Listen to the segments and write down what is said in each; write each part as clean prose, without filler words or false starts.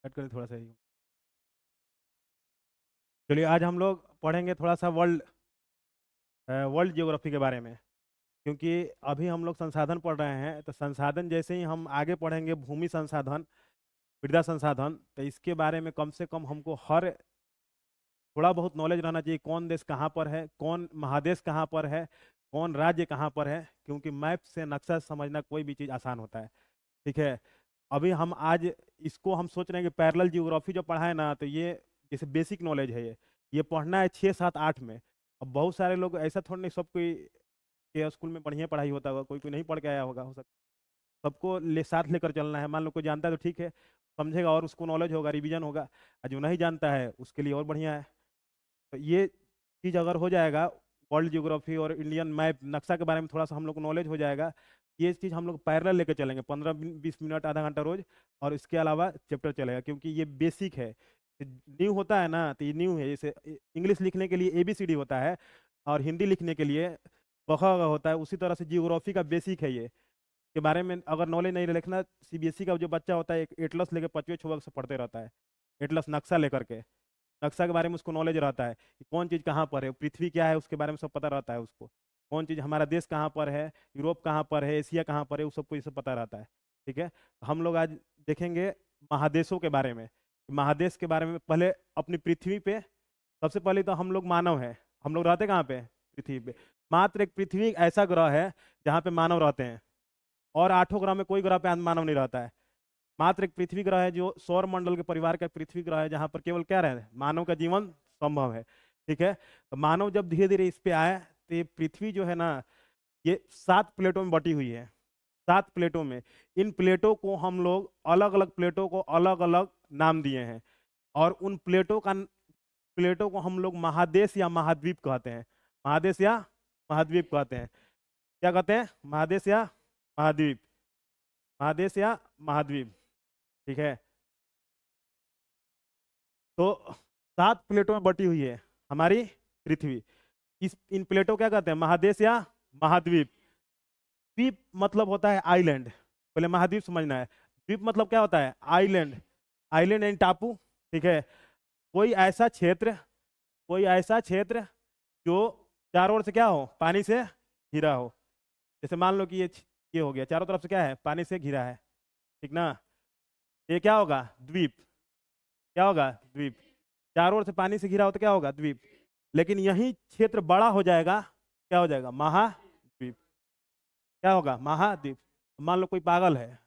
Cut करें थोड़ा सा ही। चलिए आज हम लोग पढ़ेंगे थोड़ा सा वर्ल्ड जियोग्राफी के बारे में। क्योंकि अभी हम लोग संसाधन पढ़ रहे हैं, तो संसाधन जैसे ही हम आगे पढ़ेंगे भूमि संसाधन, मृदा संसाधन, तो इसके बारे में कम से कम हमको हर थोड़ा बहुत नॉलेज रहना चाहिए। कौन देश कहाँ पर है, कौन महादेश कहाँ पर है, कौन राज्य कहाँ पर है। क्योंकि मैप से नक्शा समझना कोई भी चीज़ आसान होता है। ठीक है। अभी हम आज इसको हम सोच रहे हैं कि पैरेलल जियोग्राफी जो पढ़ा है ना, तो ये जैसे बेसिक नॉलेज है, ये पढ़ना है 6 7 8 में। अब बहुत सारे लोग ऐसा थोड़ा नहीं, सब कोई के स्कूल में बढ़िया पढ़ाई होता होगा, कोई कोई नहीं पढ़ के आया होगा, हो सकता सबको साथ लेकर चलना है। मान लो कोई जानता है तो ठीक है, समझेगा और उसको नॉलेज होगा, रिवीजन होगा। और जो नहीं जानता है उसके लिए और बढ़िया है। तो ये चीज़ अगर हो जाएगा, वर्ल्ड जियोग्राफी और इंडियन मैप नक्शा के बारे में थोड़ा सा हम लोग को नॉलेज हो जाएगा। ये चीज़ हम लोग पैरेलल लेके चलेंगे 15 20 मिनट आधा घंटा रोज। और इसके अलावा चैप्टर चलेगा, क्योंकि ये बेसिक है। न्यू होता है ना, तो ये न्यू है। जैसे इंग्लिश लिखने के लिए ABCD होता है, और हिंदी लिखने के लिए ब ख ग होता है। उसी तरह से जियोग्राफी का बेसिक है ये, के बारे में अगर नॉलेज नहीं लिखना। CBSE का जो बच्चा होता है, एक एटलस लेके 5वें 6वें से पढ़ते रहता है। एटलस नक्शा लेकर के, नक्शा के बारे में उसको नॉलेज रहता है कि कौन चीज़ कहाँ पर है, पृथ्वी क्या है उसके बारे में सब पता रहता है उसको। कौन चीज़ हमारा देश कहाँ पर है, यूरोप कहाँ पर है, एशिया कहाँ पर है, उस सबको ये सब पता रहता है। ठीक है। तो हम लोग आज देखेंगे महादेशों के बारे में। महादेश के बारे में पहले अपनी पृथ्वी पे, सबसे पहले तो हम लोग मानव है। हम लोग रहते कहाँ पे? पृथ्वी पे। मात्र एक पृथ्वी एक ऐसा ग्रह है जहाँ पे मानव रहते हैं, और 8 ग्रह में कोई ग्रह पे मानव नहीं रहता है। मात्र एक पृथ्वी ग्रह है जो सौर मंडल के परिवार का एक पृथ्वी ग्रह है, जहाँ पर केवल क्या रहे, मानव का जीवन संभव है। ठीक है। तो मानव जब धीरे धीरे इस पे आए, तो ये पृथ्वी जो है ना, ये 7 प्लेटों में बटी हुई है। 7 प्लेटों में। इन प्लेटों को हम लोग अलग अलग प्लेटों को अलग अलग नाम दिए हैं। और उन प्लेटों को हम लोग महादेश या महाद्वीप कहते हैं। महादेश या महाद्वीप कहते हैं। क्या कहते हैं? महादेश या महाद्वीप। महादेश या महाद्वीप। ठीक है। तो 7 प्लेटों में बटी हुई है हमारी पृथ्वी। इस इन प्लेटों क्या कहते हैं? महादेश या महाद्वीप। द्वीप मतलब होता है आइलैंड। पहले महाद्वीप समझना है। द्वीप मतलब क्या होता है? आइलैंड। आइलैंड यानी टापू। ठीक है। कोई ऐसा क्षेत्र, कोई ऐसा क्षेत्र जो चारों ओर से क्या हो, पानी से घिरा हो। जैसे मान लो कि ये हो गया, चारों तरफ से क्या है, पानी से घिरा है। ठीक ना? ये क्या होगा? द्वीप। क्या होगा? द्वीप। चारों ओर से पानी से घिरा हो तो क्या होगा? द्वीप। लेकिन यही क्षेत्र बड़ा हो जाएगा, क्या हो जाएगा? महाद्वीप। क्या होगा? महाद्वीप। मान लो कोई पागल है,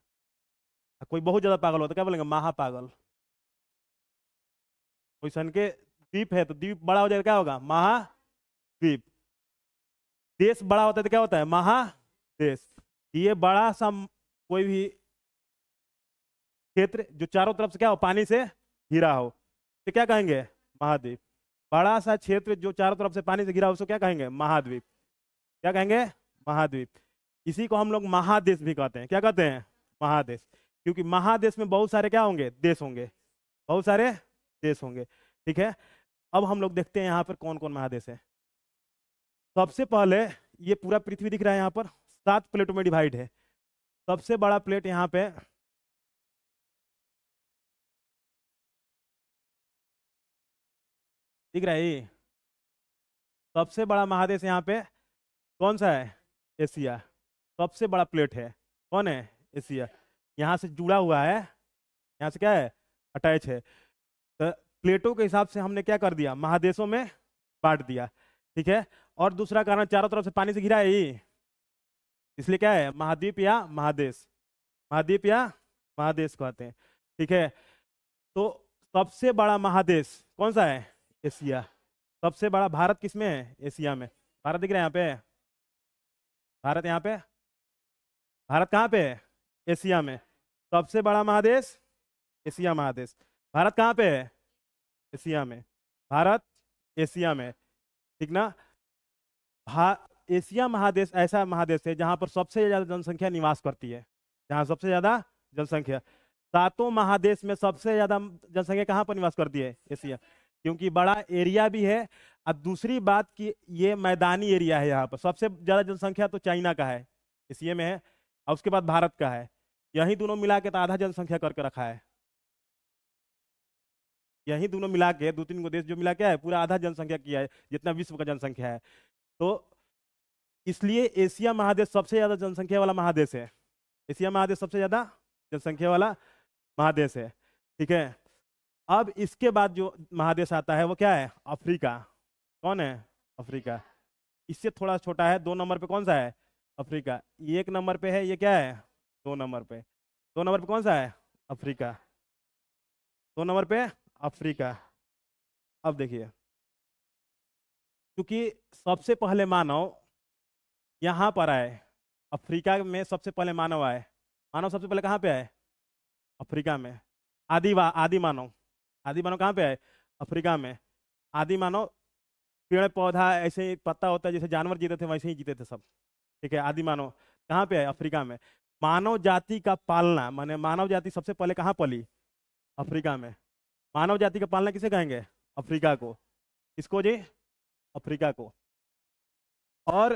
कोई बहुत ज्यादा पागल हो तो क्या बोलेंगे? महापागल। कोई सन के द्वीप है तो द्वीप बड़ा हो जाएगा, क्या होगा? महाद्वीप। देश बड़ा होता है तो क्या होता है? महादेश। ये बड़ा सा कोई भी क्षेत्र जो चारों तरफ से क्या हो, पानी से घिरा हो, तो क्या कहेंगे? महाद्वीप। बड़ा सा क्षेत्र जो चारों तरफ से पानी से घिरा हो, उसको क्या कहेंगे? महाद्वीप। क्या कहेंगे? महाद्वीप। इसी को हम लोग महादेश भी कहते हैं। क्या कहते हैं? महादेश। क्योंकि महादेश में बहुत सारे क्या होंगे? देश होंगे। बहुत सारे देश होंगे। ठीक है। अब हम लोग देखते हैं यहाँ पर कौन कौन महादेश है। सबसे पहले, ये पूरा पृथ्वी दिख रहा है यहाँ पर, 7 प्लेटों में डिवाइड है। सबसे बड़ा प्लेट यहाँ पे दिख रहा है ये। सबसे बड़ा महादेश यहाँ पे कौन सा है? एशिया। सबसे बड़ा प्लेट है। कौन है? एशिया। यहाँ से जुड़ा हुआ है, यहाँ से क्या है? अटैच है। तो प्लेटों के हिसाब से हमने क्या कर दिया? महादेशों में बांट दिया। ठीक है। और दूसरा कारण, चारों तरफ से पानी से घिरा है ये, इसलिए क्या है? महाद्वीप या महादेश। महाद्वीप या महादेश कहते हैं। ठीक है। तो सबसे बड़ा महादेश कौन सा है? एशिया। सबसे बड़ा भारत किसमें है? एशिया में। भारत दिख रहा है यहाँ पे? भारत यहाँ पे। भारत कहाँ पे है? एशिया में। सबसे बड़ा महादेश एशिया महादेश। भारत कहाँ पे है? एशिया में। भारत एशिया में। ठीक ना? एशिया महादेश ऐसा महादेश है जहाँ पर सबसे ज्यादा जनसंख्या निवास करती है। जहाँ सबसे ज्यादा जनसंख्या, 7 महादेश में सबसे ज्यादा जनसंख्या कहाँ पर निवास करती है? एशिया। क्योंकि बड़ा एरिया भी है, और दूसरी बात कि ये मैदानी एरिया है। यहाँ पर सबसे ज्यादा जनसंख्या तो चाइना का है, एशिया में है, और उसके बाद भारत का है। यही दोनों मिला के तो आधा जनसंख्या करके रखा है। यही दोनों मिला के, दो तीन गो देश जो मिला के है, पूरा आधा जनसंख्या किया है जितना विश्व का जनसंख्या है। तो इसलिए एशिया महादेश सबसे ज्यादा जनसंख्या वाला महादेश है। एशिया महादेश सबसे ज्यादा जनसंख्या वाला महादेश है। ठीक है। अब इसके बाद जो महादेश आता है वो क्या है? अफ्रीका। कौन है? अफ्रीका। इससे थोड़ा छोटा है, 2 नंबर पे कौन सा है? अफ्रीका। ये 1 नंबर पे है, ये क्या है? 2 नंबर पे। 2 नंबर पे कौन सा है? अफ्रीका। 2 नंबर पे अफ्रीका। अब देखिए, क्योंकि सबसे पहले मानव यहाँ पर आए, अफ्रीका में सबसे पहले मानव आए। मानव सबसे पहले कहाँ पे आए? अफ्रीका में। आदि मानव। आदि मानव कहाँ पे आए? अफ्रीका में। आदि मानव पेड़ पौधा ऐसे ही पत्ता होता है, जैसे जानवर जीते थे वैसे ही जीते थे सब। ठीक है। आदि मानव कहाँ पे है? अफ्रीका में। मानव जाति का पालना, माने मानव जाति सबसे पहले कहाँ पली? अफ्रीका में। मानव जाति का पालना किसे कहेंगे? अफ्रीका को। किसको जी? अफ्रीका को। और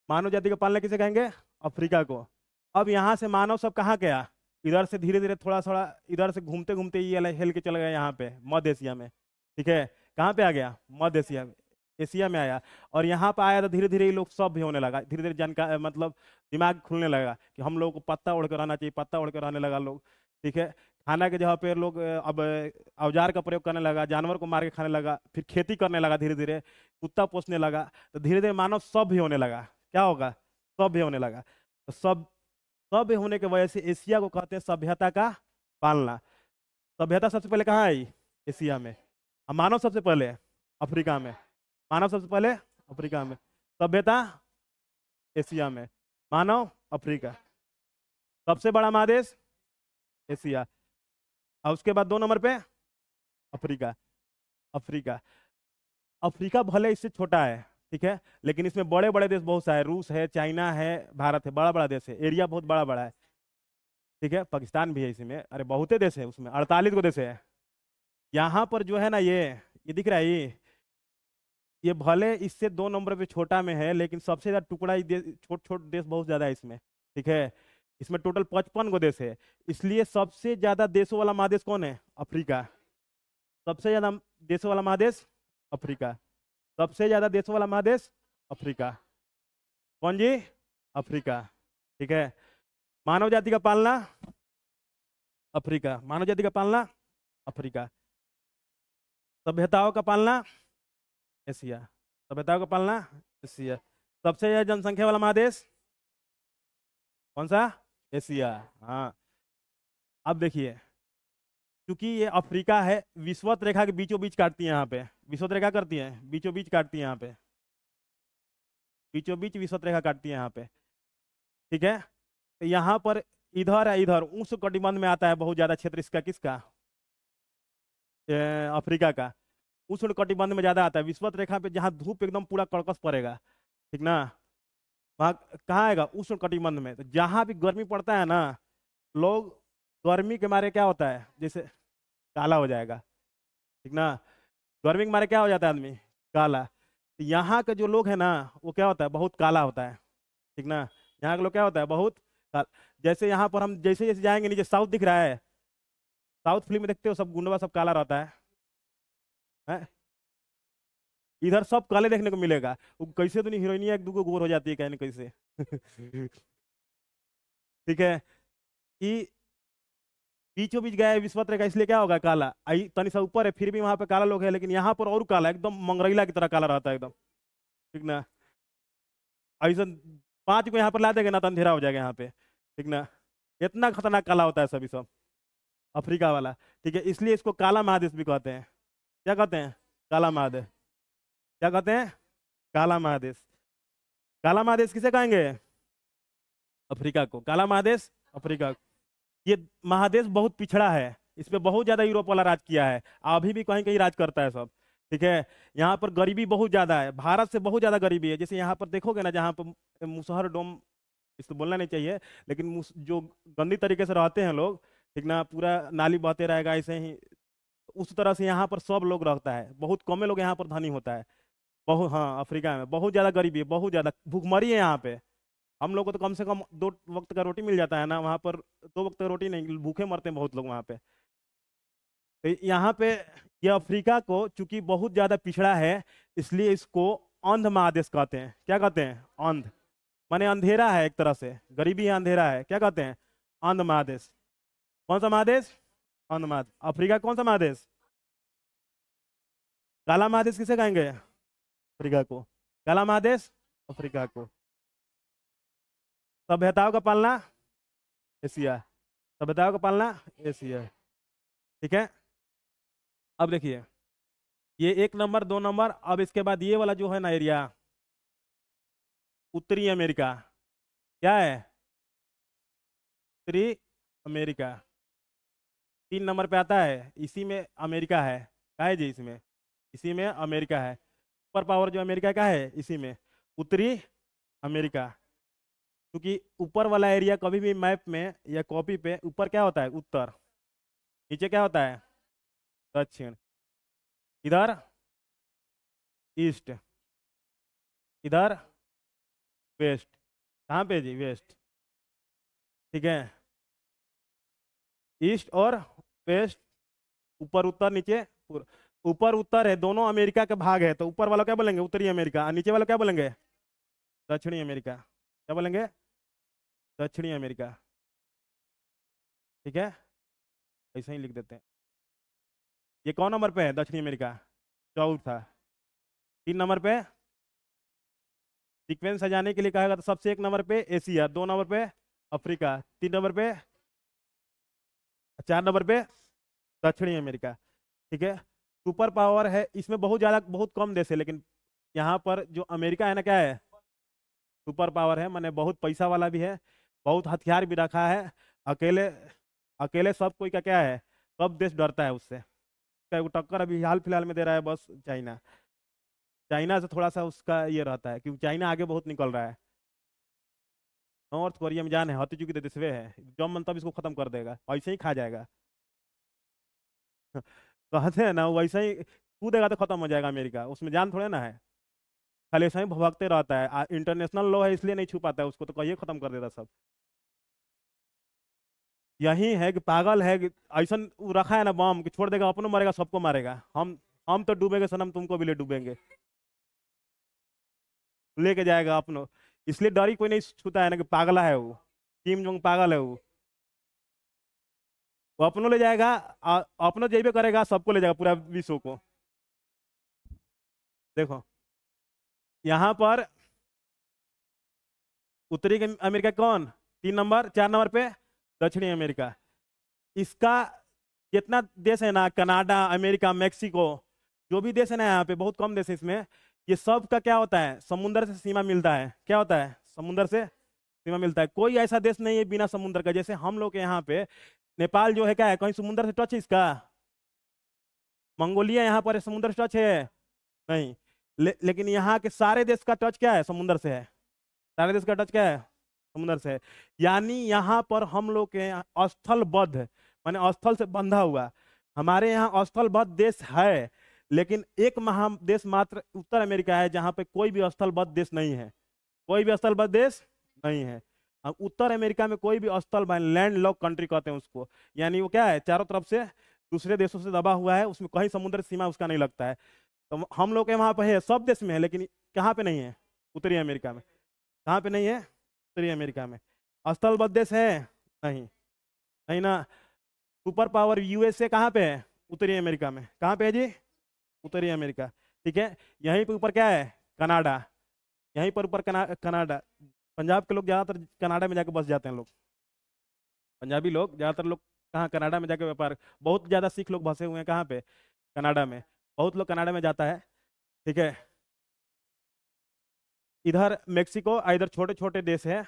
मानव जाति का पालना किसे कहेंगे? अफ्रीका को। अब यहाँ से मानव सब कहाँ गया? इधर से धीरे धीरे थोड़ा थोड़ा इधर से घूमते घूमते ये हिल के चला गया यहाँ पे मध्य एशिया में। ठीक है। कहाँ पे आ गया? मध्य एशिया में। एशिया में आया, और यहाँ पे आया तो धीरे धीरे ये लोग सब भी होने लगा। धीरे धीरे जानकार मतलब दिमाग खुलने लगा कि हम लोग को पत्ता ओढ़ कर रहना चाहिए, पत्ता ओढ़ कर रहने लगा लोग। ठीक है। खाना के जगह पे लोग अब औजार का प्रयोग करने लगा, जानवर को मार के खाने लगा, फिर खेती करने लगा, धीरे धीरे कुत्ता पोसने लगा। तो धीरे धीरे मानव सब भी होने लगा। क्या होगा? सब भी होने लगा। तो सब होने की वजह से एशिया को कहते हैं सभ्यता का पालना। सभ्यता सबसे पहले कहाँ आई? एशिया में। और मानव सबसे पहले अफ्रीका में। मानव सबसे पहले अफ्रीका में, सभ्यता एशिया में, मानव अफ्रीका। सबसे बड़ा महादेश एशिया, और उसके बाद 2 नंबर पे अफ्रीका। अफ्रीका। अफ्रीका भले इससे छोटा है, ठीक है, लेकिन इसमें बड़े बड़े देश बहुत सारे, रूस है, चाइना है, भारत है, बड़ा बड़ा देश है, एरिया बहुत बड़ा बड़ा है। ठीक है। पाकिस्तान भी है इसमें, अरे बहुते देश है उसमें, 48 गो देश है। यहाँ पर जो है ना, ये दिख रहा है, ये भले इससे 2 नंबर पे छोटा में है, लेकिन सबसे ज्यादा टुकड़ा ही छोट छोट देश बहुत ज्यादा है इसमें। ठीक है। इसमें टोटल 55 गो देश है। इसलिए सबसे ज्यादा देशों वाला महादेश कौन है? अफ्रीका। सबसे ज्यादा देशों वाला महादेश अफ्रीका। सबसे ज्यादा देशों वाला महादेश अफ्रीका। कौन जी? अफ्रीका। ठीक है। मानव जाति का पालना अफ्रीका। मानव जाति का पालना अफ्रीका। सभ्यताओं का पालना एशिया। सभ्यताओं का पालना एशिया। सबसे ज्यादा जनसंख्या वाला महादेश कौन सा? एशिया। हाँ। अब देखिए, क्योंकि ये अफ्रीका है, विषुवत रेखा के बीचों बीच काटती है यहाँ पे। विषुवत रेखा करती है, बीचों बीच काटती है यहाँ पे, बीचों बीच विषुवत रेखा काटती है यहाँ पे। ठीक है। तो यहाँ पर इधर है, इधर उष्ण कटिबंध में आता है बहुत ज्यादा क्षेत्र इसका। किसका? अफ्रीका का। उष्ण कटिबंध में ज्यादा आता है। विषुवत रेखा पे जहाँ धूप एकदम पूरा कड़कस पड़ेगा, ठीक ना, वहाँ कहाँ आएगा? उष्ण कटिबंध में। तो जहाँ भी गर्मी पड़ता है ना, लोग गर्मी के मारे क्या होता है, जैसे काला हो जाएगा। ठीक ना। गर्मी के मारे क्या हो जाता है आदमी? काला। तो यहाँ के जो लोग हैं ना, वो क्या होता है? बहुत काला होता है। ठीक ना। यहाँ के लोग क्या होता है? बहुत काला। जैसे यहाँ पर हम जैसे जैसे जाएंगे नीचे, साउथ दिख रहा है, साउथ फिल्म में देखते हो सब गुंडवा सब काला रहता है? इधर सब काले देखने को मिलेगा। वो कैसे तो नहीं, हीरोइनिया एक दूगो गोर हो जाती है कहने कैसे। ठीक है। कि बीचों बीच गया है विश्वत रेखा, इसलिए क्या होगा? काला। आई तनी सा ऊपर है फिर भी वहां पे काला लोग है, लेकिन यहाँ पर और काला, एकदम मंगरैला की तरह काला रहता है एकदम। ठीक ना। ऐसा 5 को यहाँ पर ला देंगे ना तो अंधेरा हो जाएगा यहाँ पे। ठीक ना। इतना खतरनाक काला होता है सभी सब अफ्रीका वाला। ठीक है। इसलिए इसको काला महादेश भी कहते हैं। क्या कहते हैं? काला महादेश। क्या कहते हैं? काला महादेश। काला महादेश किसे कहेंगे? अफ्रीका को। काला महादेश अफ्रीका। ये महादेश बहुत पिछड़ा है, इस पे बहुत ज्यादा यूरोप वाला राज किया है, अभी भी कहीं कहीं राज करता है सब। ठीक है। यहाँ पर गरीबी बहुत ज्यादा है, भारत से बहुत ज्यादा गरीबी है। जैसे यहाँ पर देखोगे ना, जहाँ पर मुसहर डोम, इसको बोलना नहीं चाहिए, लेकिन जो गंदी तरीके से रहते हैं लोग, ठीक ना, पूरा नाली बहते रहेगा ऐसे ही, उस तरह से यहाँ पर सब लोग रहता है। बहुत कम लोग यहाँ पर धनी होता है। बहुत, हाँ, अफ्रीका में बहुत ज्यादा गरीबी है, बहुत ज्यादा भूखमरी है यहाँ पे। हम लोग को तो कम से कम 2 वक्त का रोटी मिल जाता है ना, वहाँ पर 2 वक्त का रोटी नहीं, भूखे मरते हैं बहुत लोग वहाँ पे। तो यहाँ पे ये अफ्रीका को चूंकि बहुत ज्यादा पिछड़ा है, इसलिए इसको अंध महादेश कहते हैं। क्या कहते हैं? अंध माने अंधेरा है, एक तरह से गरीबी है, अंधेरा है। क्या कहते हैं? अंध महादेश। कौन सा महादेश? अंध महादेश। अफ्रीका कौन सा महादेश? काला महादेश किसे कहेंगे? अफ्रीका को। काला महादेश अफ्रीका को। सभ्यताओं का पालना एशिया। सभ्यताओं का पालना एशिया। ठीक है, अब देखिए ये 1 नंबर 2 नंबर। अब इसके बाद ये वाला जो है ना एरिया, उत्तरी अमेरिका। क्या है? उत्तरी अमेरिका 3 नंबर पे आता है। इसी में अमेरिका है। क्या है जी? इसमें, इसी में अमेरिका है। सुपर पावर जो अमेरिका का है, इसी में उत्तरी अमेरिका। क्योंकि ऊपर वाला एरिया कभी भी मैप में या कॉपी पे ऊपर क्या होता है? उत्तर। नीचे क्या होता है? दक्षिण। इधर ईस्ट, इधर वेस्ट। कहाँ पे जी? वेस्ट। ठीक है, ईस्ट और वेस्ट, ऊपर उत्तर नीचे ऊपर उत्तर है, दोनों अमेरिका के भाग है। तो ऊपर वाला क्या बोलेंगे? उत्तरी अमेरिका। और नीचे वाला क्या बोलेंगे? दक्षिणी अमेरिका। क्या बोलेंगे? दक्षिणी अमेरिका। ठीक है, ऐसा ही लिख देते हैं। ये कौन नंबर पे है? दक्षिणी अमेरिका चौथा। 3 नंबर पे सीक्वेंस सजाने के लिए कहेगा तो सबसे 1 नंबर पे एशिया, 2 नंबर पे अफ्रीका, 3 नंबर पे, 4 नंबर पे दक्षिणी अमेरिका। ठीक है, सुपर पावर है इसमें बहुत ज़्यादा, बहुत कम देश है, लेकिन यहाँ पर जो अमेरिका है ना, क्या है? सुपर पावर है, माने बहुत पैसा वाला भी है, बहुत हथियार भी रखा है। अकेले अकेले सब कोई का क्या है? सब देश डरता है उससे। टक्कर अभी हाल फिलहाल में दे रहा है बस चाइना। चाइना से थोड़ा सा उसका ये रहता है, क्योंकि चाइना आगे बहुत निकल रहा है। नॉर्थ कोरिया में जान है, हती चुकी देशवे है, जब मन तब इसको खत्म कर देगा, ऐसे ही खा जाएगा। कहते हैं ना, वैसे ही कूदेगा तो खत्म हो जाएगा अमेरिका, उसमें जान थोड़े ना है। खाली ऐसा ही भभकते रहता है। इंटरनेशनल लॉ है इसलिए नहीं छू पाता है उसको, तो कहिए खत्म कर देता सब। यही है कि पागल है कि ऐसा रखा है ना बम कि छोड़ देगा, अपनों मरेगा सबको मारेगा। हम तो डूबेंगे सनम, तुमको भी ले डूबेंगे, लेके जाएगा अपनों। इसलिए डर ही कोई नहीं छूता है ना, कि पागला है वो, किम जोंग पागल है वो अपनों ले जाएगा। अपनों जेबे करेगा, सबको ले जाएगा, पूरा विश्व को। देखो यहाँ पर उत्तरी अमेरिका कौन? 3 नंबर। 4 नंबर पे दक्षिणी अमेरिका। इसका जितना देश है ना, कनाडा, अमेरिका, मेक्सिको, जो भी देश है ना, यहाँ पे बहुत कम देश है इसमें, ये सब का क्या होता है? समुद्र से सीमा मिलता है। क्या होता है? समुद्र से सीमा मिलता है। कोई ऐसा देश नहीं है बिना समुद्र का। जैसे हम लोग के यहाँ पे नेपाल जो है, क्या है? कहीं समुद्र से टच है इसका? मंगोलिया यहाँ पर समुद्र से टच है? नहीं। लेकिन यहाँ के सारे देश का टच क्या है? समुद्र से है। सारे देश का टच क्या है? समुद्र से है। यानी यहाँ पर हम लोग के स्थलबद्ध, माने स्थल से बंधा हुआ, हमारे यहाँ स्थलबद्ध देश है, लेकिन एक महादेश मात्र उत्तर अमेरिका है जहाँ पे कोई भी स्थलबद्ध देश नहीं है। कोई भी स्थलबद्ध देश नहीं है। अब उत्तर अमेरिका में कोई भी स्थल, लैंड लॉक कंट्री कहते हैं उसको, यानी वो क्या है? चारों तरफ से दूसरे देशों से दबा हुआ है, उसमें कहीं समुद्र सीमा उसका नहीं लगता है। तो हम लोग के वहाँ पे है, सब देश में है, लेकिन कहाँ पे नहीं है? उत्तरी अमेरिका में। कहाँ पे नहीं है? उत्तरी अमेरिका में। स्थलबद्ध देश है? नहीं, नहीं ना। सुपर पावर यूएसए कहाँ पे है? उत्तरी अमेरिका में। कहाँ पे है जी? उत्तरी अमेरिका। ठीक है, यहीं पे ऊपर क्या है? कनाडा। यहीं पर ऊपर कनाडा। पंजाब के लोग ज़्यादातर कनाडा में जाके बस जाते हैं लोग। पंजाबी लोग ज़्यादातर लोग कहाँ? कनाडा में जाके व्यापार। बहुत ज़्यादा सिख लोग बसे हुए हैं कहाँ पे? कनाडा में। बहुत लोग कनाडा में जाता है। ठीक है, इधर मेक्सिको, इधर छोटे छोटे देश है,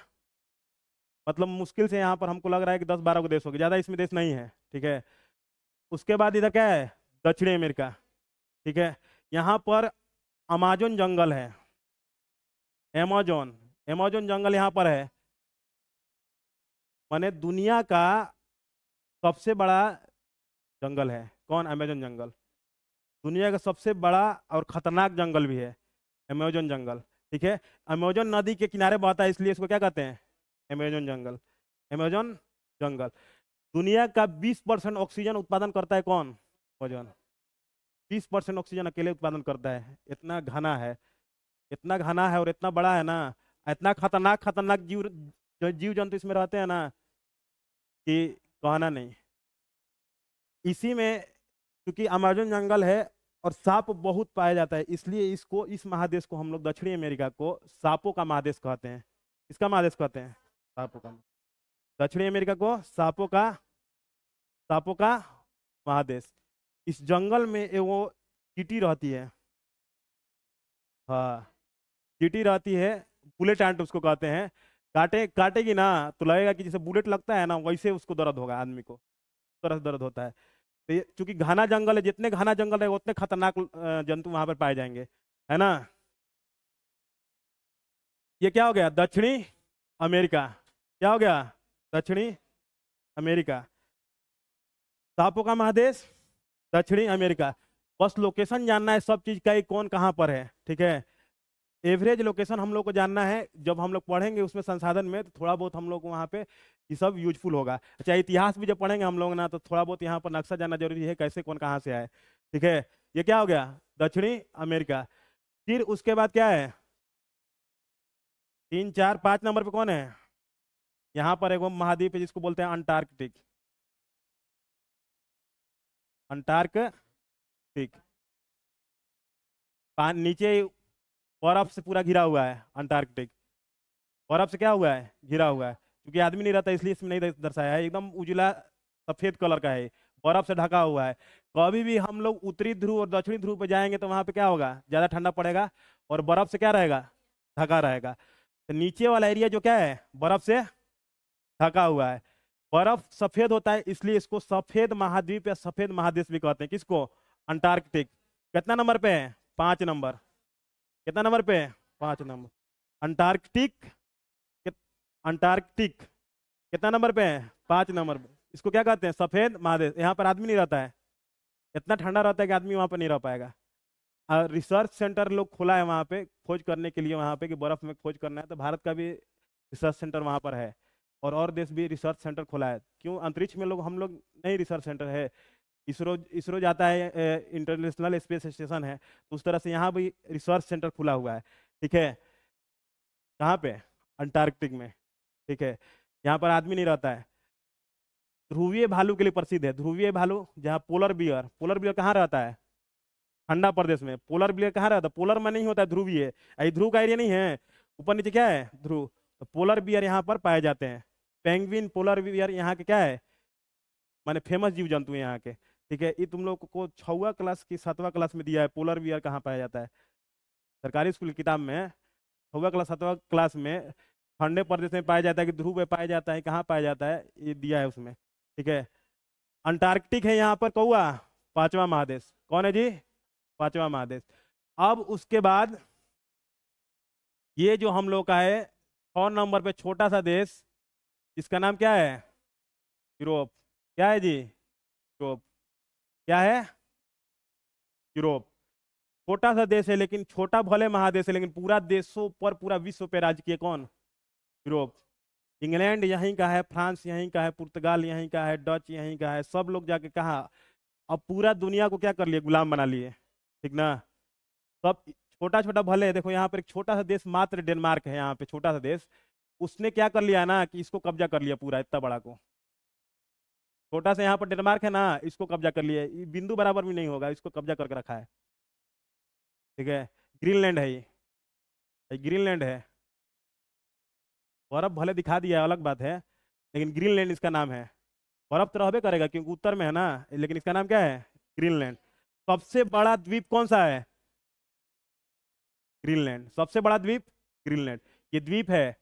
मतलब मुश्किल से यहाँ पर हमको लग रहा है कि 10-12 को देश होंगे, ज़्यादा इसमें देश नहीं है। ठीक है, उसके बाद इधर क्या है? दक्षिणी अमेरिका। ठीक है, यहाँ पर अमेज़न जंगल है। अमेज़न जंगल यहाँ पर है, माने दुनिया का सबसे बड़ा जंगल है। कौन? अमेज़न जंगल। दुनिया का सबसे बड़ा और खतरनाक जंगल भी है अमेज़न जंगल। ठीक है, अमेज़न नदी के किनारे बहता है, इसलिए इसको क्या कहते हैं? अमेज़न जंगल। अमेज़न जंगल। दुनिया का 20% ऑक्सीजन उत्पादन करता है कौन? ओजोन 30% ऑक्सीजन अकेले उत्पादन करता है। इतना घना है, इतना घना है और इतना बड़ा है ना, इतना खतरनाक खतरनाक जीव, जो जीव जंतु इसमें रहते हैं ना, कि कहना नहीं। इसी में क्योंकि अमेजन जंगल है और सांप बहुत पाया जाता है, इसलिए इसको, इस महादेश को हम लोग दक्षिणी अमेरिका को सांपों का महादेश कहते हैं। इसका महादेश कहते हैं, सांपों का। दक्षिणी अमेरिका को सांपों का महादेश। इस जंगल में वो चींटी रहती है, हाँ चींटी रहती है, बुलेट एंट उसको कहते हैं। काटेगी ना तो लगेगा कि जैसे बुलेट लगता है ना, वैसे उसको दर्द होगा आदमी को, तरह से दर्द होता है। तो ये चूंकि घना जंगल है, जितने घना जंगल है उतने खतरनाक जंतु वहां पर पाए जाएंगे, है ना। ये क्या हो गया, दक्षिणी अमेरिका। क्या हो गया, दक्षिणी अमेरिका, सांपों का महादेश, दक्षिणी अमेरिका। बस लोकेशन जानना है सब चीज का, ये कौन कहाँ पर है, ठीक है। एवरेज लोकेशन हम लोग को जानना है, जब हम लोग पढ़ेंगे उसमें संसाधन में, तो थोड़ा बहुत हम लोग को वहाँ पे ये सब यूजफुल होगा। अच्छा, इतिहास भी जब पढ़ेंगे हम लोग ना, तो थोड़ा बहुत यहाँ पर नक्शा जानना जरूरी है, कैसे कौन कहाँ से आए, ठीक है। ये क्या हो गया, दक्षिणी अमेरिका। फिर उसके बाद क्या है, 3 4 5 नंबर पे कौन है, यहाँ पर एक महाद्वीप है जिसको बोलते हैं अंटार्कटिक। अंटार्कटिक नीचे बर्फ से पूरा घिरा हुआ है अंटार्कटिक। बर्फ से क्या हुआ है, घिरा हुआ है। क्योंकि आदमी नहीं रहता इसलिए इसमें नहीं दर्शाया है, एकदम उजला सफेद कलर का है, बर्फ से ढका हुआ है। कभी भी हम लोग उत्तरी ध्रुव और दक्षिणी ध्रुव पे जाएंगे तो वहां पे क्या होगा, ज्यादा ठंडा पड़ेगा और बर्फ से क्या रहेगा, ढका रहेगा। तो नीचे वाला एरिया जो क्या है, बर्फ से ढका हुआ है। बर्फ सफेद होता है इसलिए इसको सफेद महाद्वीप या सफेद महादेश भी कहते हैं। किसको, अंटार्कटिक। कितना नंबर पे है, 5 नंबर। कितना नंबर पे है, 5 नंबर। अंटार्कटिक, अंटार्कटिक कितना नंबर पे है, 5 नंबर पे। इसको क्या कहते हैं, सफेद महादेश। यहाँ पर आदमी नहीं रहता है, इतना ठंडा रहता है कि आदमी वहाँ पर नहीं रह पाएगा। रिसर्च सेंटर लोग खोला है वहाँ पे खोज करने के लिए, वहाँ पे कि बर्फ में खोज करना है, तो भारत का भी रिसर्च सेंटर वहाँ पर है, और देश भी रिसर्च सेंटर खोला है। क्यों, अंतरिक्ष में लोग, हम लोग नहीं रिसर्च सेंटर है। इसरो इसरो जाता है, इंटरनेशनल स्पेस स्टेशन है, तो उस तरह से यहाँ भी रिसर्च सेंटर खुला हुआ है, ठीक है। कहाँ पे, अंटार्कटिक में, ठीक है। यहाँ पर आदमी नहीं रहता है। ध्रुवीय भालू के लिए प्रसिद्ध है, ध्रुवीय भालू। जहाँ पोलर बियर कहाँ रहता है, ठंडा प्रदेश में। पोलर बियर कहाँ रहता है, पोलर में नहीं होता है, ध्रुवीय। ये ध्रुव का एरिया नहीं है, ऊपर नीचे क्या है, ध्रुव। तो पोलर बियर यहाँ पर पाए जाते हैं। पेंगुइन, पोलर बियर यहाँ के क्या है, माने फेमस जीव जंतु है यहाँ के, ठीक है। ये तुम लोग को 6वीं क्लास की 7वां क्लास में दिया है, पोलर बियर कहाँ पाया जाता है, सरकारी स्कूल की किताब में 6वीं क्लास 7वां क्लास में। ठंडे प्रदेश में पाया जाता है कि ध्रुव में पाया जाता है, कहाँ पाया जाता है, ये दिया है उसमें, ठीक है। अंटार्कटिक है यहाँ पर कौआ, 5वां महादेश। कौन है जी, 5वां महादेश। अब उसके बाद ये जो हम लोग का है 6 नंबर पे छोटा सा देश, इसका नाम क्या है, यूरोप। क्या है जी, यूरोप। क्या है, यूरोप। छोटा सा देश है, लेकिन छोटा भले महादेश है, लेकिन पूरा देशों पर, पूरा विश्व पे राज किए कौन, यूरोप। इंग्लैंड यहीं का है, फ्रांस यहीं का है, पुर्तगाल यहीं का है, डच यहीं का है, सब लोग जाके कहा, अब पूरा दुनिया को क्या कर लिए, गुलाम बना लिए, ठीक ना। सब छोटा छोटा भले है। देखो यहाँ पर एक छोटा सा देश मात्र डेनमार्क है, यहाँ पे छोटा सा देश, उसने क्या कर लिया ना, कि इसको कब्जा कर लिया पूरा, इतना बड़ा को। छोटा सा यहाँ पर डेनमार्क है ना, इसको कब्जा कर लिया, ये बिंदु बराबर भी नहीं होगा, इसको कब्जा करके रखा है, ठीक है। ग्रीनलैंड है ये ग्रीनलैंड है। बर्फ भले दिखा दिया, अलग बात है, लेकिन ग्रीनलैंड इसका नाम है। बर्फ तो रहबे करेगा क्योंकि उत्तर में है ना, लेकिन इसका नाम क्या है, ग्रीनलैंड। सबसे बड़ा द्वीप कौन सा है, ग्रीनलैंड। सबसे बड़ा द्वीप ग्रीनलैंड। ये द्वीप है,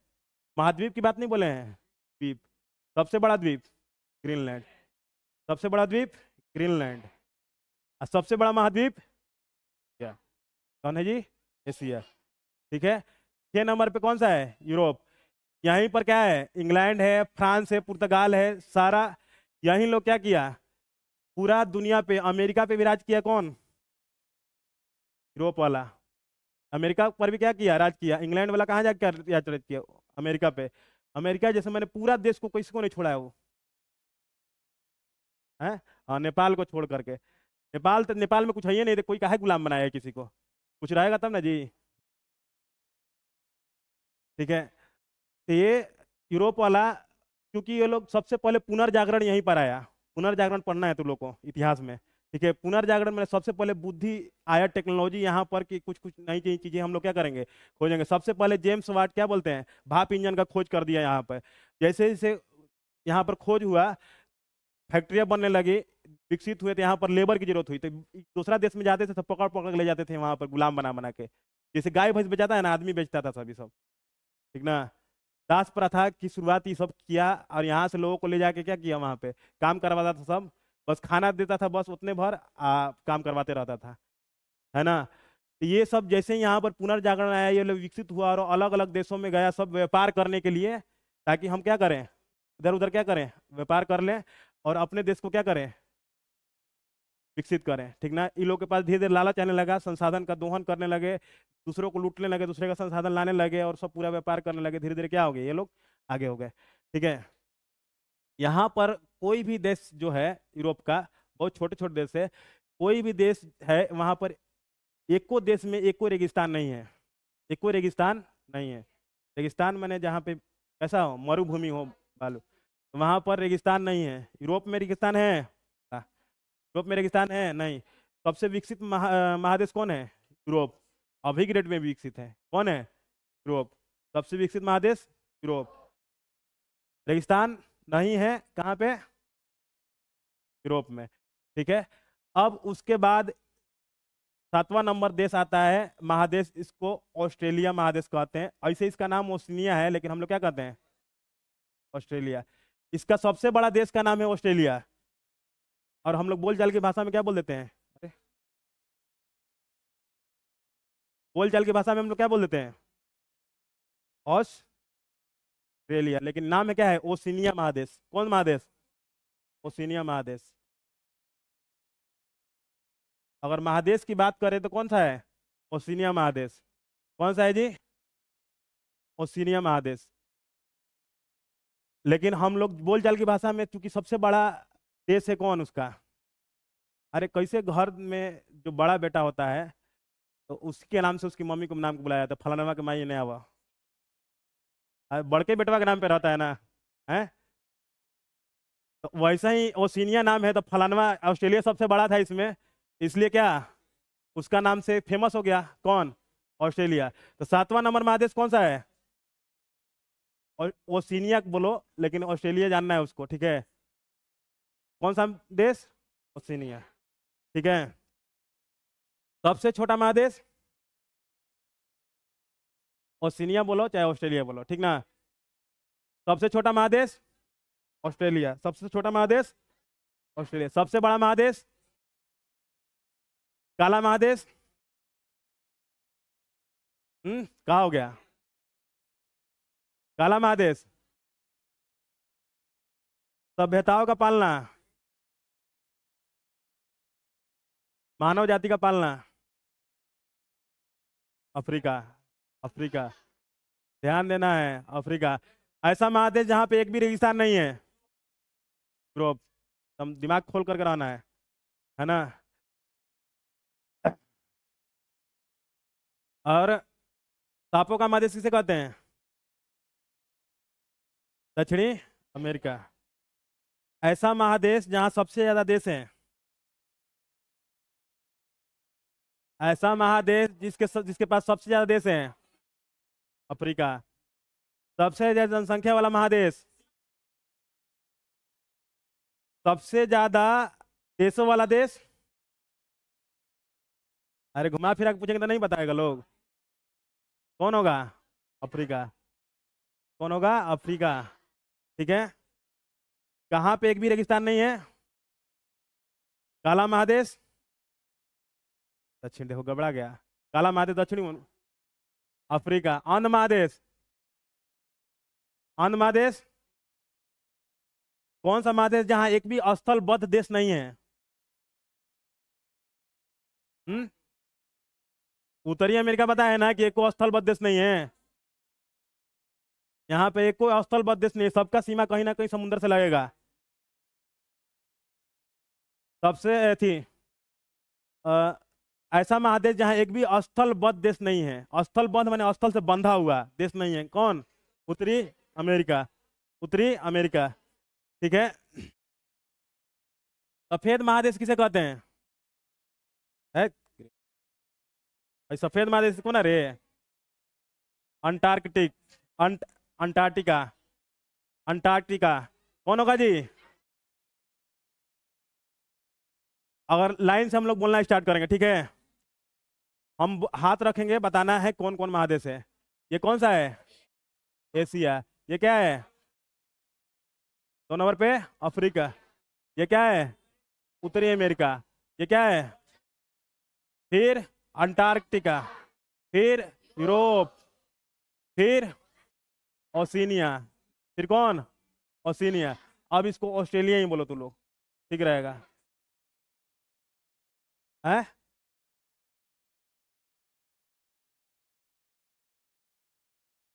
महाद्वीप की बात नहीं बोले हैं, द्वीप। सबसे बड़ा द्वीप ग्रीनलैंड, सबसे बड़ा द्वीप ग्रीनलैंड। और सबसे बड़ा महाद्वीप क्या, कौन है जी, एशिया, ठीक है। 6 नंबर पे कौन सा है, यूरोप। यहीं पर क्या है, इंग्लैंड है, फ्रांस है, पुर्तगाल है, सारा यहीं लोग क्या किया, पूरा दुनिया पे, अमेरिका पे भी राज किया कौन, यूरोप वाला। अमेरिका पर भी क्या किया, राज किया। इंग्लैंड वाला कहाँ जाकर राज किया, अमेरिका पे। अमेरिका जैसे मैंने पूरा देश को किसी को नहीं छोड़ा है वो, है, हाँ, नेपाल को छोड़ करके। नेपाल में कुछ है ही नहीं, तो कोई काहे गुलाम बनाया है किसी को? कुछ रहेगा तब ना जी। ठीक है। तो ये यूरोप वाला, क्योंकि ये लोग सबसे पहले पुनर्जागरण यहीं पर आया। पुनर्जागरण पढ़ना है तुम लोग को इतिहास में। ठीक है, पुनर्जागरण में सबसे पहले बुद्धि आया, टेक्नोलॉजी यहाँ पर कि कुछ कुछ नई नई चीजें हम लोग क्या करेंगे, खोजेंगे। सबसे पहले जेम्स वाट क्या बोलते हैं, भाप इंजन का खोज कर दिया यहाँ पर। जैसे जैसे यहाँ पर खोज हुआ, फैक्ट्रियाँ बनने लगी, विकसित हुए, तो यहाँ पर लेबर की जरूरत हुई, तो दूसरा देश में जाते थे तो पकड़ पकड़ के ले जाते थे वहां पर, गुलाम बना बना के। जैसे गाय भैंस बेचाता है ना, आदमी बेचता था सभी सब। ठीक ना। दास प्रथा की शुरुआत ये सब किया, और यहाँ से लोगों को ले जाके क्या किया, वहां पे काम करवाता था सब। बस खाना देता था, बस उतने भर काम करवाते रहता था, है ना। तो ये सब जैसे ही यहाँ पर पुनर्जागरण आया, ये लोग विकसित हुआ और अलग अलग देशों में गया, सब व्यापार करने के लिए, ताकि हम क्या करें, इधर उधर क्या करें, व्यापार कर लें, और अपने देश को क्या करें, विकसित करें। ठीक ना। इन लोग के पास धीरे धीरे लालच आने लगा, संसाधन का दोहन करने लगे, दूसरों को लूटने लगे, दूसरे का संसाधन लाने लगे, और सब पूरा व्यापार करने लगे। धीरे धीरे क्या हो गए, ये लोग आगे हो गए। ठीक है। यहाँ पर कोई भी देश जो है यूरोप का, बहुत छोटे छोटे देश है, कोई भी देश है वहां पर एको देश में एको रेगिस्तान नहीं है। एको रेगिस्तान नहीं है। रेगिस्तान मैंने जहाँ पे कैसा हो, मरुभूमि हो, बालू, वहां पर रेगिस्तान नहीं है। यूरोप में रेगिस्तान है? यूरोप में रेगिस्तान है नहीं। सबसे विकसित महादेश कौन है? यूरोप। अभी की डेट में भी विकसित है, कौन है? यूरोप। सबसे विकसित महादेश यूरोप। रेगिस्तान नहीं है कहाँ पे? यूरोप में। ठीक है। अब उसके बाद 7वां नंबर देश आता है महादेश, इसको ऑस्ट्रेलिया महादेश कहते हैं। ऐसे इसका नाम ओशिनिया है, लेकिन हम लोग क्या कहते हैं, ऑस्ट्रेलिया। इसका सबसे बड़ा देश का नाम है ऑस्ट्रेलिया, और हम लोग बोलचाल की भाषा में क्या बोल देते हैं, अरे बोलचाल की भाषा में हम लोग क्या बोल देते हैं, ऑस्ट्रेलिया। लेकिन नाम में क्या है, ओशिनिया महादेश। कौन महादेश? ओशिनिया महादेश। अगर महादेश की बात करें तो कौन सा है, ओशिनिया महादेश। कौन सा है जी, ओशिनिया महादेश। लेकिन हम लोग बोलचाल की भाषा में, चूंकि सबसे बड़ा देश है कौन उसका, अरे कैसे घर में जो बड़ा बेटा होता है, तो उसके नाम से उसकी मम्मी को नाम को बुलाया जाता है, फलाना के माई ने आवा, बड़के बेटवा के नाम पे रहता है ना, है। तो वैसा ही ओशिनिया नाम है, तो फलानवा ऑस्ट्रेलिया सबसे बड़ा था इसमें, इसलिए क्या, उसका नाम से फेमस हो गया, कौन, ऑस्ट्रेलिया। तो 7वां नंबर महादेश कौन सा है, और ओशिनिया बोलो, लेकिन ऑस्ट्रेलिया जानना है उसको। ठीक है। कौन सा देश, ओशिनिया। ठीक है। सबसे छोटा महादेश, ओशिनिया बोलो चाहे ऑस्ट्रेलिया बोलो, ठीक ना। सबसे छोटा महादेश ऑस्ट्रेलिया, सबसे छोटा महादेश ऑस्ट्रेलिया। सबसे बड़ा महादेश, काला महादेश, कहा हो गया, काला महादेश। सभ्यताओं का पालना, मानव जाति का पालना, अफ्रीका। अफ्रीका, ध्यान देना है, अफ्रीका। ऐसा महादेश जहां पे एक भी रेगिस्तान नहीं है, यूरोप। हम दिमाग खोल करके रहना है ना। और सांपों का महादेश किसे कहते हैं, दक्षिणी अमेरिका। ऐसा महादेश जहां सबसे ज्यादा देश हैं, ऐसा महादेश जिसके पास सबसे ज्यादा देश हैं, अफ्रीका। सबसे ज्यादा जनसंख्या वाला महादेश, सबसे ज्यादा देशों वाला देश, अरे घुमा फिरा के पूछेंगे तो नहीं बताएगा लोग, कौन होगा, अफ्रीका। कौन होगा, अफ्रीका। ठीक है। कहाँ पे एक भी रेगिस्तान नहीं है, काला महादेश, दक्षिण, देखो गबड़ा गया, काला महादेश दक्षिणी अफ्रीका। अंध महादेश, अंध महादेश, कौन सा महादेश जहां एक भी स्थलबद्ध देश नहीं है, हम्म उत्तरी अमेरिका पता है ना कि एको स्थलबद्ध देश नहीं है। यहाँ पे एको स्थलबद्ध देश नहीं है, सबका सीमा कहीं ना कहीं समुद्र से लगेगा। सबसे थी अ, ऐसा महादेश जहाँ एक भी स्थलबद्ध देश नहीं है। स्थलबद्ध माने स्थल से बंधा हुआ देश नहीं है। कौन? उत्तरी अमेरिका। उत्तरी अमेरिका। ठीक है। सफेद महादेश किसे कहते हैं? है भाई, सफेद महादेश को ना रे। अंटार्कटिक। अंटार्कटिका। अंटार्कटिका। कौन होगा जी? अगर लाइन से हम लोग बोलना स्टार्ट करेंगे, ठीक है, हम हाथ रखेंगे, बताना है कौन कौन महादेश है। ये कौन सा है? एशिया। ये क्या है? 2 नंबर पे अफ्रीका। ये क्या है? उत्तरी अमेरिका। ये क्या है? फिर अंटार्कटिका। फिर यूरोप। फिर ओशिनिया। फिर कौन? ओशिनिया। अब इसको ऑस्ट्रेलिया ही बोलो तुम लोग, ठीक रहेगा। है?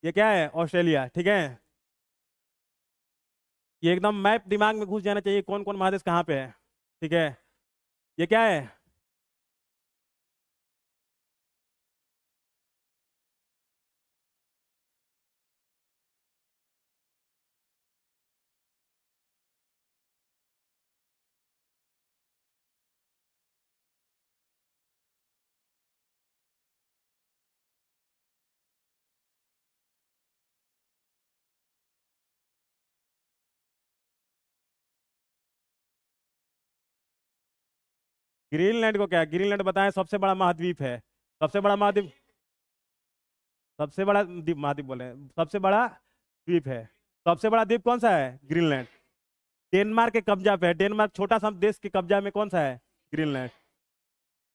ये क्या है? ऑस्ट्रेलिया। ठीक है। ये एकदम मैप दिमाग में घुस जाना चाहिए, कौन कौन महादेश कहाँ पे है। ठीक है। ये क्या है? ग्रीनलैंड को क्या? ग्रीनलैंड बताएं, सबसे बड़ा महाद्वीप है। सबसे बड़ा महाद्वीप। सबसे बड़ा द्वीप, महाद्वीप बोले हैं। सबसे बड़ा द्वीप है। सबसे बड़ा द्वीप कौन सा है? ग्रीनलैंड। डेनमार्क के कब्जा पे है। डेनमार्क छोटा सा देश के कब्जा में कौन सा है? ग्रीनलैंड।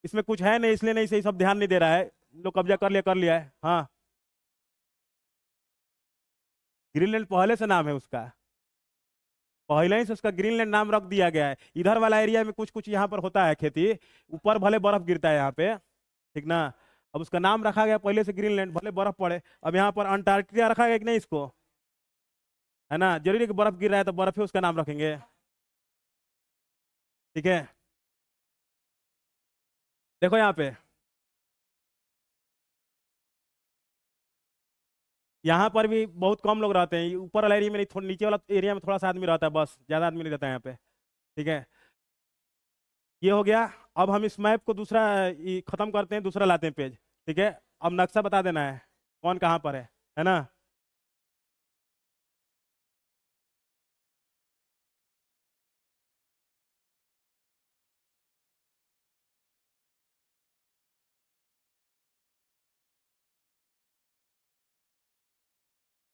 इसमें कुछ है नहीं, इसलिए नहीं, सही सब ध्यान नहीं दे रहा है। लोग कब्जा कर लिया है। हाँ, ग्रीनलैंड पहले से नाम है उसका। पहले ही से उसका ग्रीनलैंड नाम रख दिया गया है। इधर वाला एरिया में कुछ कुछ यहाँ पर होता है खेती, ऊपर भले बर्फ गिरता है यहाँ पे, ठीक ना। अब उसका नाम रखा गया पहले से ग्रीनलैंड, भले बर्फ पड़े। अब यहाँ पर अंटार्कटिका रखा गया कि नहीं इसको? है ना, जरूरी है कि बर्फ गिर रहा है तो बर्फ ही उसका नाम रखेंगे। ठीक है। देखो यहाँ पे, यहाँ पर भी बहुत कम लोग रहते हैं। ऊपर वाला एरिया में नहीं, थोड़ा नीचे वाला एरिया में थोड़ा सा आदमी रहता है, बस ज्यादा आदमी नहीं रहता है यहाँ पे। ठीक है। ये हो गया। अब हम इस मैप को दूसरा खत्म करते हैं, दूसरा लाते हैं पेज। ठीक है। अब नक्शा बता देना है कौन कहाँ पर है ना।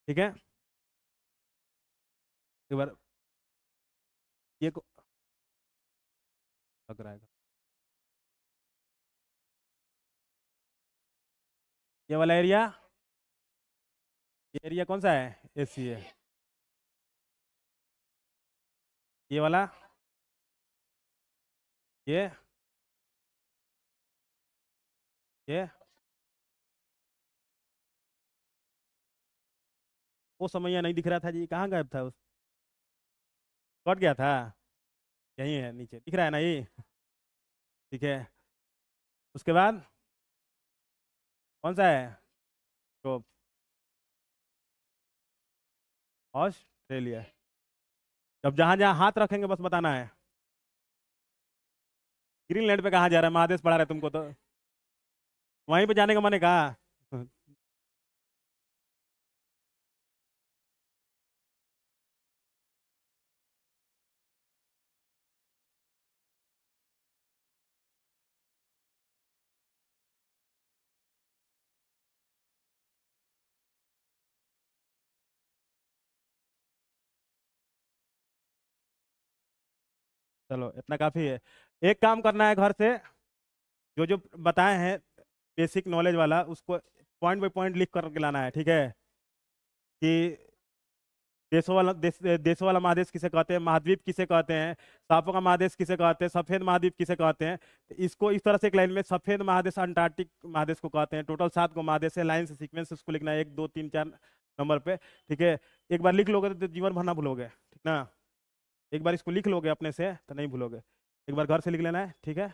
ठीक है। एक बार ये लग रहा है, ये वाला एरिया, ये एरिया कौन सा है? एशिया। ये वाला, ये ये वो समैया नहीं दिख रहा था जी, कहाँ गायब था? उस कट गया था। यही है, नीचे दिख रहा है ना ये। ठीक है। उसके बाद कौन सा है? तो ऑस्ट्रेलिया। अब जहां जहां हाथ रखेंगे बस बताना है। ग्रीनलैंड पे कहाँ जा रहा है? महादेश पढ़ा रहे तुमको तो, वहीं पे जाने का मन है कहा। चलो इतना काफी है। एक काम करना है घर से, जो जो बताए हैं बेसिक नॉलेज वाला, उसको पॉइंट बाई पॉइंट लिख करके लाना है। ठीक है। कि देशों वाला महादेश किसे कहते हैं, महाद्वीप किसे कहते हैं, सांपों का महादेश किसे कहते हैं, सफेद महाद्वीप किसे कहते हैं। तो इसको इस तरह से एक लाइन में, सफेद महादेश अंटार्कटिक महादेश को कहते हैं। टोटल 7 को महादेश है, लाइन से सीक्वेंस से उसको लिखना है, 1 2 3 4 नंबर पे। ठीक है। एक बार लिख लोगे तो जीवन भर ना भूलोगे, ठीक ना। एक बार इसको लिख लोगे अपने से तो नहीं भूलोगे। एक बार घर से लिख लेना है, ठीक है।